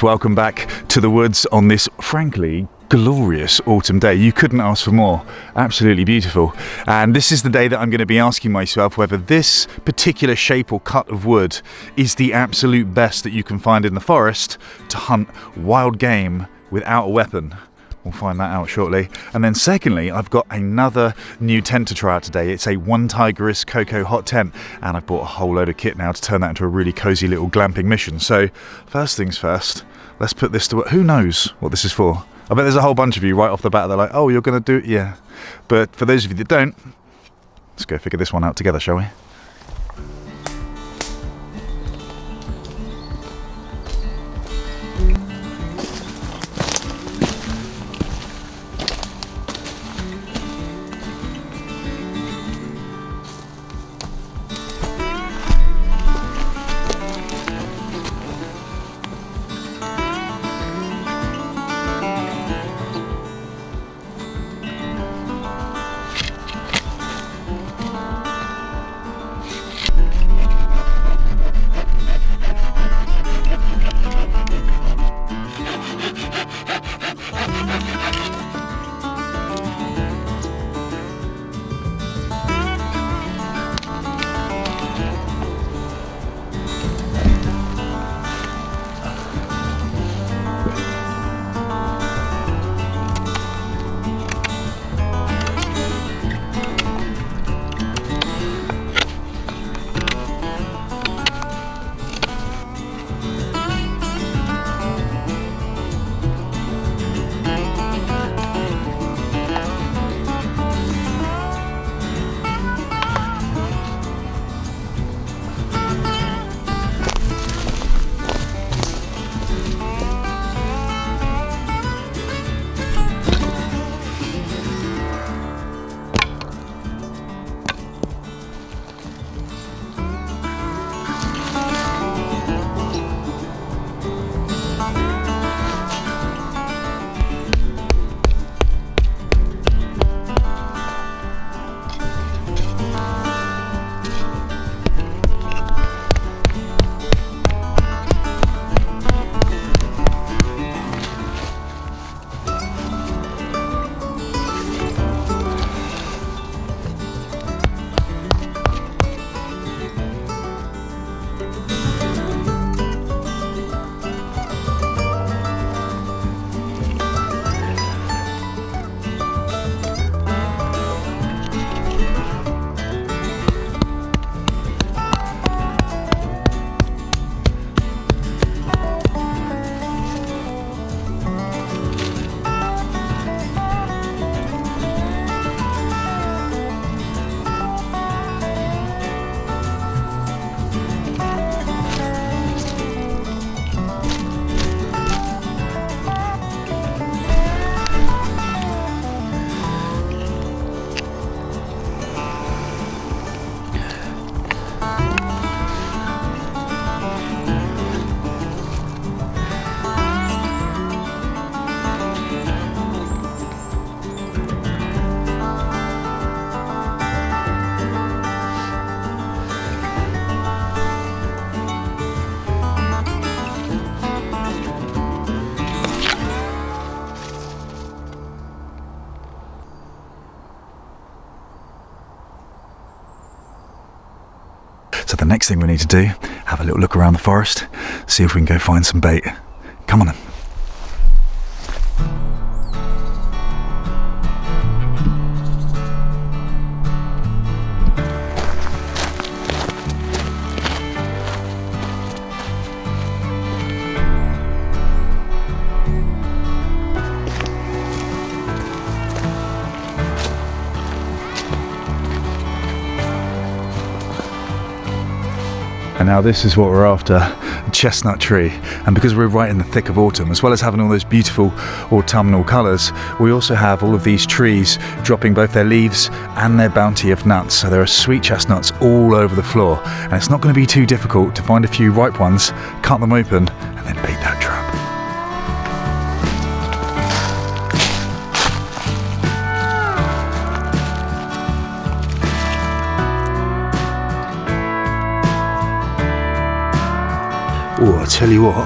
welcome back to the woods on this frankly glorious autumn day. You couldn't ask for more. Absolutely beautiful. And this is the day that I'm going to be asking myself whether this particular shape or cut of wood is the absolute best that you can find in the forest to hunt wild game without a weapon. We'll find that out shortly. And then secondly, I've got another new tent to try out today. It's a 𝗏𝗏𝗏𝗏𝗏𝗏𝗏𝗏𝗏𝗏𝗏𝗏𝗏 hot tent, and I've bought a whole load of kit now to turn that into a really cozy little glamping mission. So first things first, let's put this to work. Who knows what this is for? I bet there's a whole bunch of you right off the bat, they're like, oh, you're going to do it? Yeah. But for those of you that don't, let's go figure this one out together, shall we? So the next thing we need to do, have a little look around the forest, see if we can go find some bait. Come on then. And now this is what we're after, a chestnut tree. And because we're right in the thick of autumn, as well as having all those beautiful autumnal colours, we also have all of these trees dropping both their leaves and their bounty of nuts. So there are sweet chestnuts all over the floor. And it's not going to be too difficult to find a few ripe ones, cut them open, and then bait that trap. Oh, I tell you what,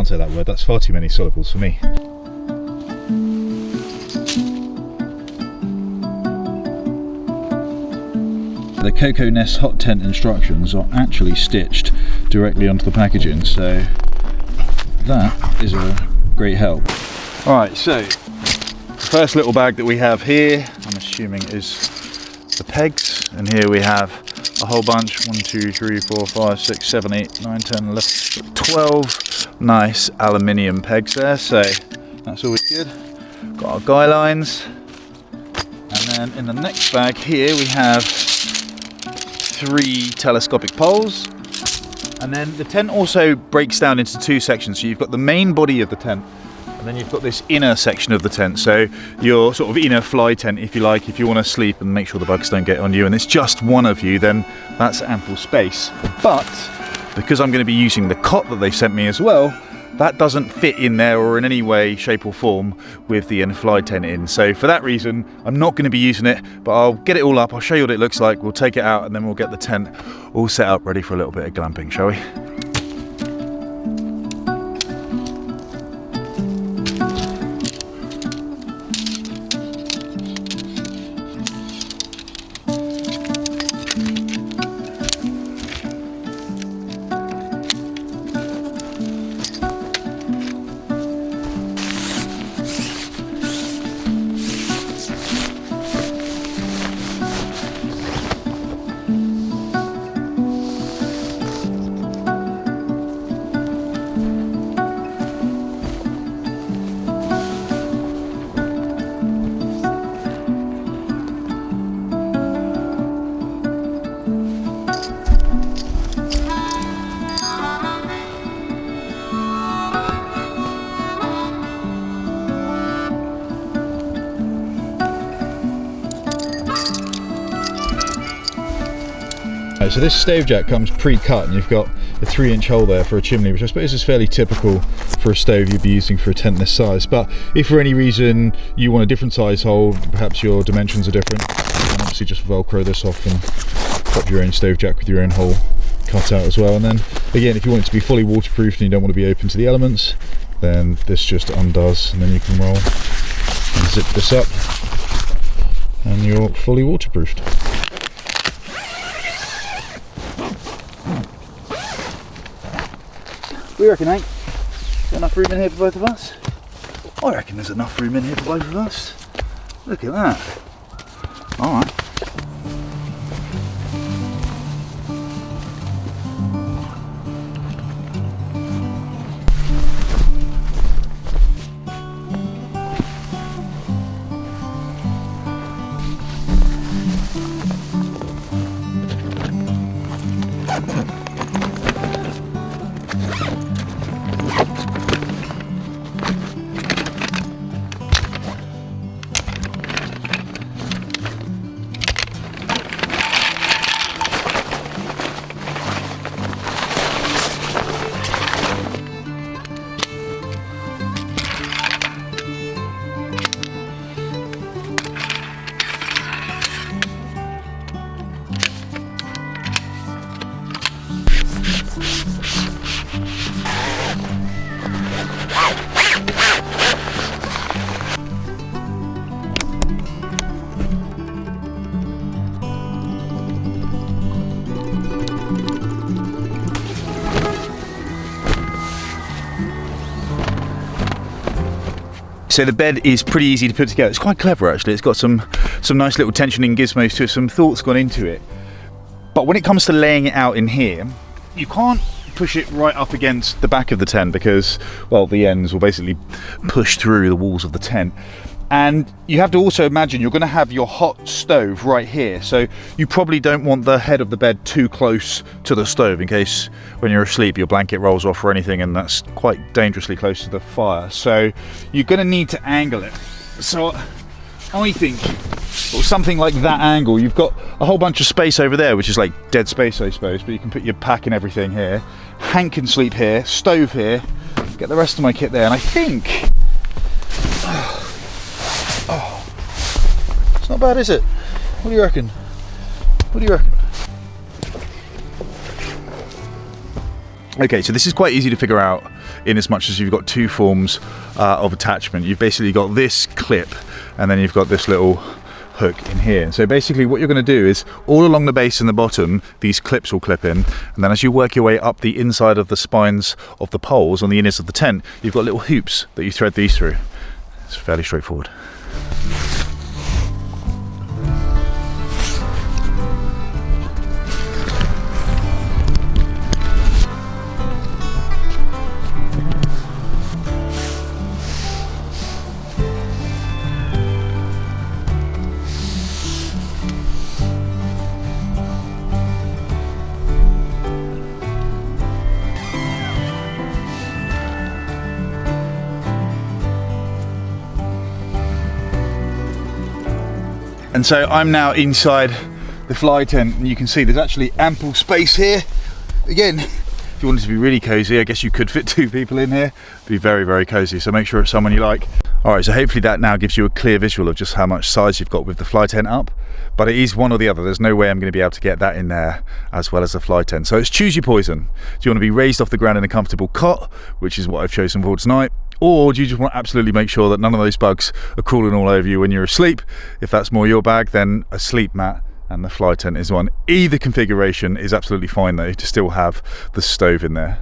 can't say that word, that's far too many syllables for me. The Cocoa Nest hot tent instructions are actually stitched directly onto the packaging, so that is a great help. Alright, so the first little bag that we have here, I'm assuming is the pegs, and here we have a whole bunch, 1, 2, 3, 4, 5, 6, 7, 8, 9, 10, 11, 12 nice aluminium pegs there, so that's always good. Got our guy lines, and then in the next bag here we have 3 telescopic poles, and then the tent also breaks down into 2 sections. So you've got the main body of the tent, and then you've got this inner section of the tent, so your sort of inner fly tent, if you like, if you want to sleep and make sure the bugs don't get on you, and it's just one of you, then that's ample space. But because I'm going to be using the cot that they sent me as well, that doesn't fit in there or in any way, shape or form with the inner fly tent in. So for that reason, I'm not going to be using it, but I'll get it all up, I'll show you what it looks like, we'll take it out, and then we'll get the tent all set up ready for a little bit of glamping, shall we? So this stove jack comes pre-cut, and you've got a 3-inch hole there for a chimney, which I suppose is fairly typical for a stove you'd be using for a tent this size. But if for any reason you want a different size hole, perhaps your dimensions are different, you can obviously just velcro this off and pop your own stove jack with your own hole cut out as well. And then again, if you want it to be fully waterproof and you don't want to be open to the elements, then this just undoes, and then you can roll and zip this up and you're fully waterproofed. We reckon, mate? Got enough room in here for both of us? I reckon there's enough room in here for both of us. Look at that. Alright. So the bed is pretty easy to put together. It's quite clever actually. It's got some nice little tensioning gizmos to it, some thoughts gone into it. But when it comes to laying it out in here, you can't push it right up against the back of the tent because, well, the ends will basically push through the walls of the tent. And you have to also imagine you're going to have your hot stove right here, so you probably don't want the head of the bed too close to the stove in case when you're asleep your blanket rolls off or anything, and that's quite dangerously close to the fire. So you're going to need to angle it. So I think something like that angle, you've got a whole bunch of space over there, which is like dead space I suppose, but you can put your pack and everything here. Hank can sleep here, stove here, get the rest of my kit there, and I think it's not bad, is it? What do you reckon? What do you reckon? Okay, so this is quite easy to figure out in as much as you've got two forms of attachment. You've basically got this clip and then you've got this little hook in here. So basically what you're going to do is all along the base and the bottom these clips will clip in, and then as you work your way up the inside of the spines of the poles on the inners of the tent, you've got little hoops that you thread these through. It's fairly straightforward. And so I'm now inside the fly tent, and you can see there's actually ample space here. Again, if you wanted to be really cozy, I guess you could fit two people in here. It'd be very, very cozy, so make sure it's someone you like. All right, so hopefully that now gives you a clear visual of just how much size you've got with the fly tent up, but it is one or the other. There's no way I'm going to be able to get that in there as well as the fly tent. So it's choose your poison. Do you want to be raised off the ground in a comfortable cot, which is what I've chosen for tonight? Or do you just want to absolutely make sure that none of those bugs are crawling all over you when you're asleep? If that's more your bag, then a sleep mat and the fly tent is one. Either configuration is absolutely fine though, to still have the stove in there.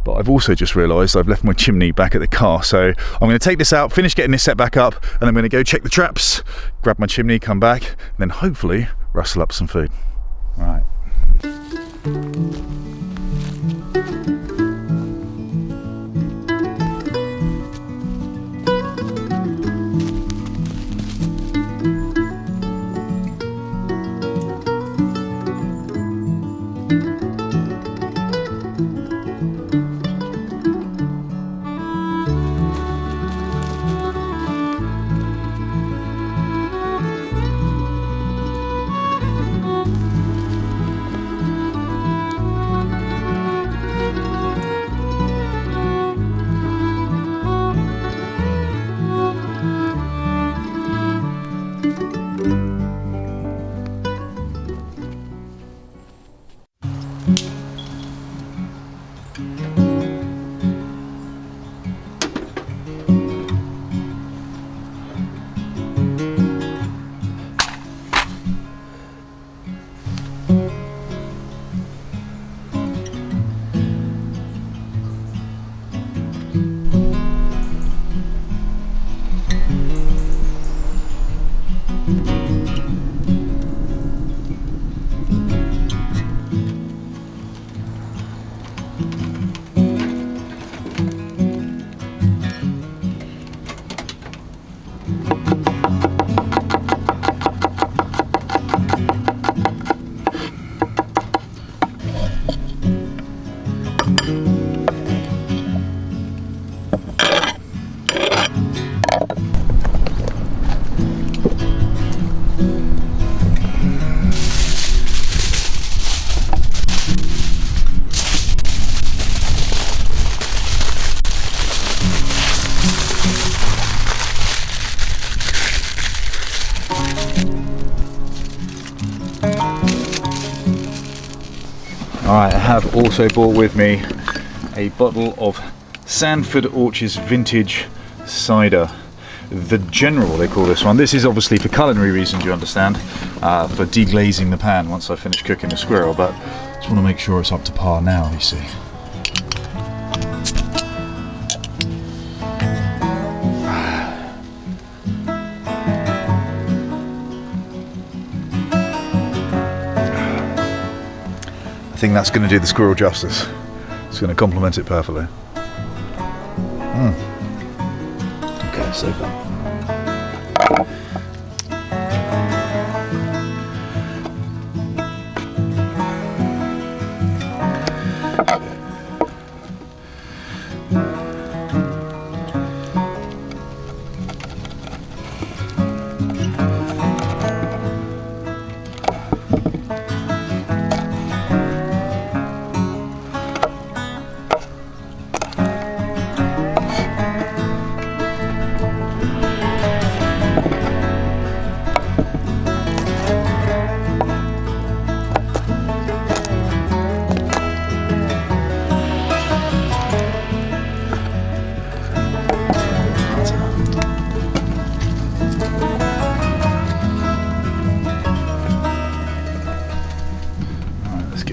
But I've also just realised I've left my chimney back at the car, so I'm going to take this out, finish getting this set back up, and I'm going to go check the traps, grab my chimney, come back, and then hopefully rustle up some food. All right. Alright, I have also brought with me a bottle of Sandford Orchard's vintage cider. The General, they call this one. This is obviously for culinary reasons, you understand, for deglazing the pan once I finish cooking the squirrel, but just want to make sure it's up to par now, you see. I think that's going to do the squirrel justice. It's going to complement it perfectly. Okay, super.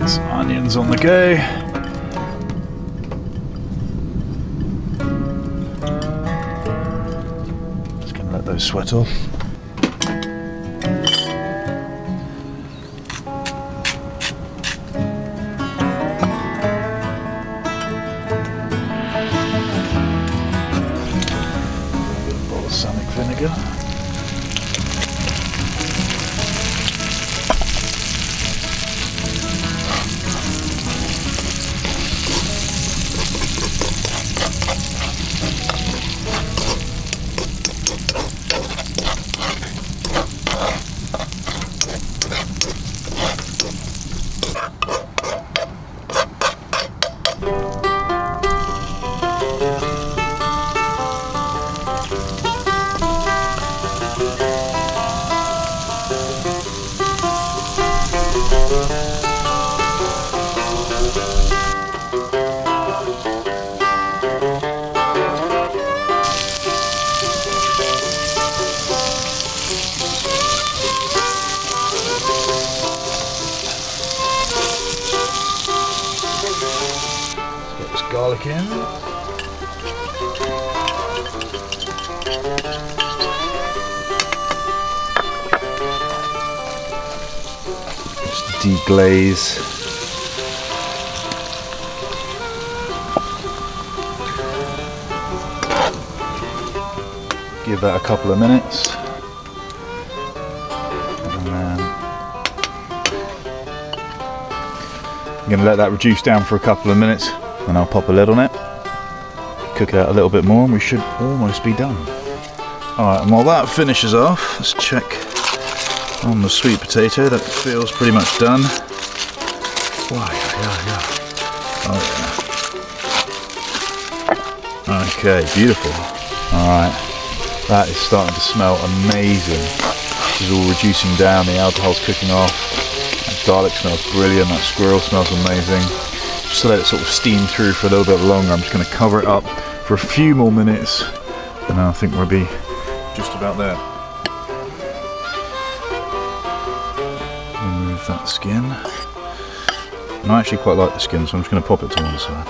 Some onions on the go. Just going to let those sweat off. A bit of balsamic vinegar. Garlic in. Just deglaze. Give that a couple of minutes. And then I'm going to let that reduce down for a couple of minutes. And I'll pop a lid on it, cook it out a little bit more, and we should almost be done. Alright, and while that finishes off, let's check on the sweet potato. That feels pretty much done. Wow, yeah. Oh yeah. Okay, beautiful. Alright, that is starting to smell amazing. This is all reducing down, the alcohol's cooking off. That garlic smells brilliant, that squirrel smells amazing. Just let it sort of steam through for a little bit longer. I'm just going to cover it up for a few more minutes, and I think we'll be just about there. Remove that skin. And I actually quite like the skin, so I'm just going to pop it to one side.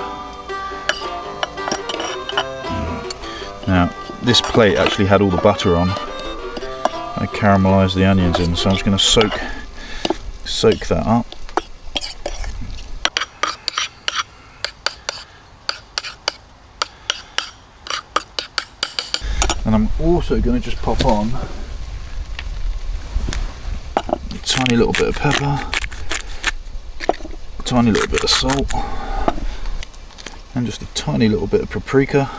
Now, this plate actually had all the butter on. I caramelised the onions in, so I'm just going to soak that up. And I'm also going to just pop on a tiny little bit of pepper, a tiny little bit of salt, and just a tiny little bit of paprika.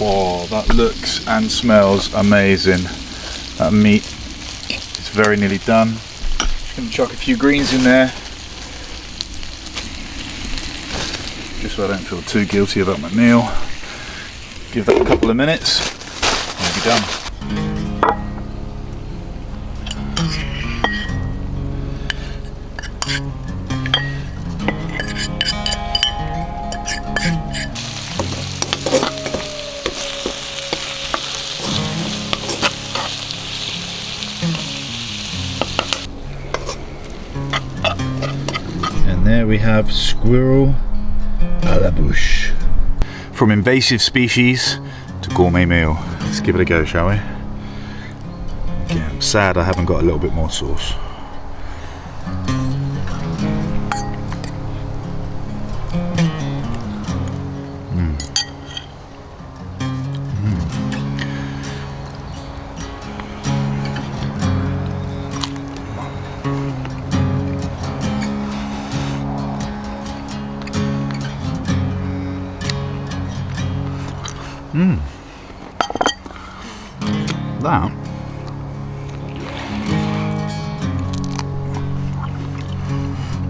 Oh, that looks and smells amazing. That meat is very nearly done. Just going to chuck a few greens in there, just so I don't feel too guilty about my meal. Give that a couple of minutes and we'll be done. we have squirrel à la bouche. From invasive species to gourmet meal. Let's give it a go, shall we? Yeah, I'm sad I haven't got a little bit more sauce.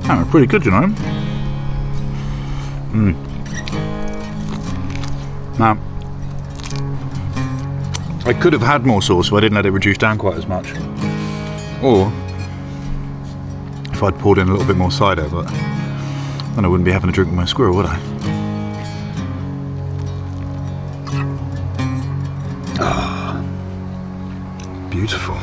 That was pretty good, you know. Now, I could have had more sauce if I didn't let it reduce down quite as much, or if I'd poured in a little bit more cider, but then I wouldn't be having a drink with my squirrel, would I? Ah, beautiful.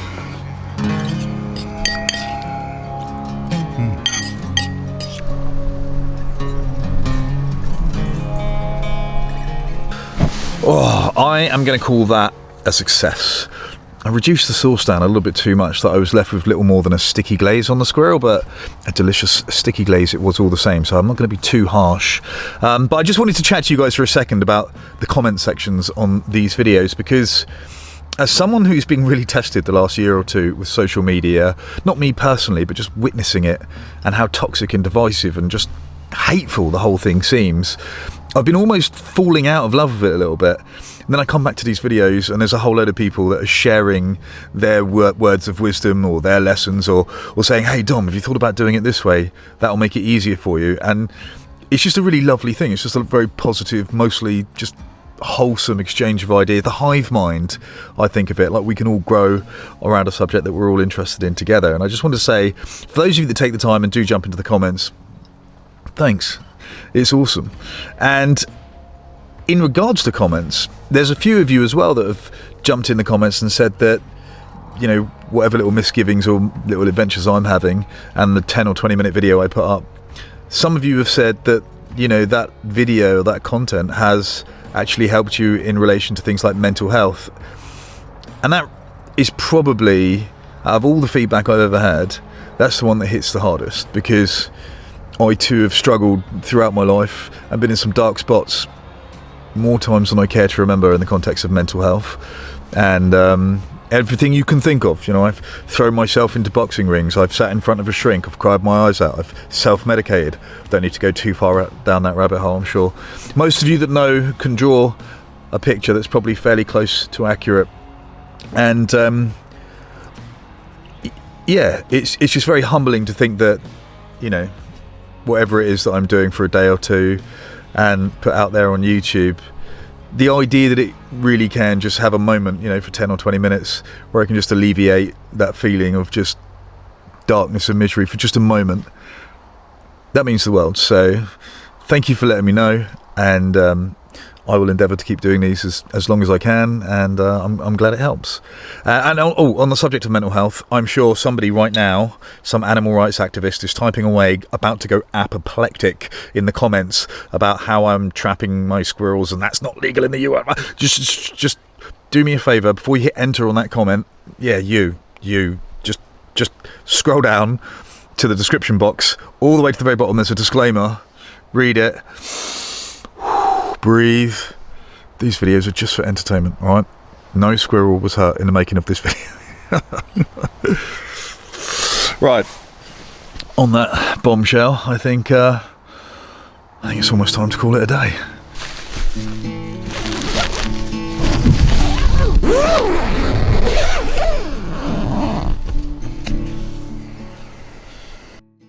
Oh, I am going to call that a success. I reduced the sauce down a little bit too much, that I was left with little more than a sticky glaze on the squirrel, but a delicious sticky glaze it was all the same, so I'm not going to be too harsh. But I just wanted to chat to you guys for a second about the comment sections on these videos, because as someone who's been really tested the last year or two with social media, not me personally, but just witnessing it and how toxic and divisive and just hateful the whole thing seems, I've been almost falling out of love with it a little bit. And then I come back to these videos and there's a whole load of people that are sharing their words of wisdom or their lessons, or saying, hey Dom, have you thought about doing it this way? That'll make it easier for you. And it's just a really lovely thing. It's just a very positive, mostly just wholesome exchange of ideas. The hive mind, I think of it, like we can all grow around a subject that we're all interested in together. And I just want to say, for those of you that take the time and do jump into the comments, thanks. It's awesome. And in regards to comments, there's a few of you as well that have jumped in the comments and said that, you know, whatever little misgivings or little adventures I'm having and the 10 or 20 minute video I put up, some of you have said that, you know, that video, that content has actually helped you in relation to things like mental health. And that is probably, out of all the feedback I've ever had, that's the one that hits the hardest, because I too have struggled throughout my life and been in some dark spots more times than I care to remember in the context of mental health, and everything you can think of. You know, I've thrown myself into boxing rings, I've sat in front of a shrink, I've cried my eyes out, I've self-medicated. Don't need to go too far down that rabbit hole. I'm sure most of you that know can draw a picture that's probably fairly close to accurate. And yeah, it's just very humbling to think that, you know, whatever it is that I'm doing for a day or two and put out there on YouTube, the idea that it really can just have a moment, you know, for 10 or 20 minutes where I can just alleviate that feeling of just darkness and misery for just a moment, that means the world. So thank you for letting me know, and I will endeavour to keep doing these as long as I can, and I'm glad it helps. And on the subject of mental health, I'm sure somebody right now, some animal rights activist, is typing away, about to go apoplectic in the comments about how I'm trapping my squirrels and that's not legal in the US. Just do me a favour, before you hit enter on that comment, yeah, you just scroll down to the description box, all the way to the very bottom. There's a disclaimer. Read it. Breathe. These videos are just for entertainment, alright? No squirrel was hurt in the making of this video. Right, on that bombshell, I think it's almost time to call it a day.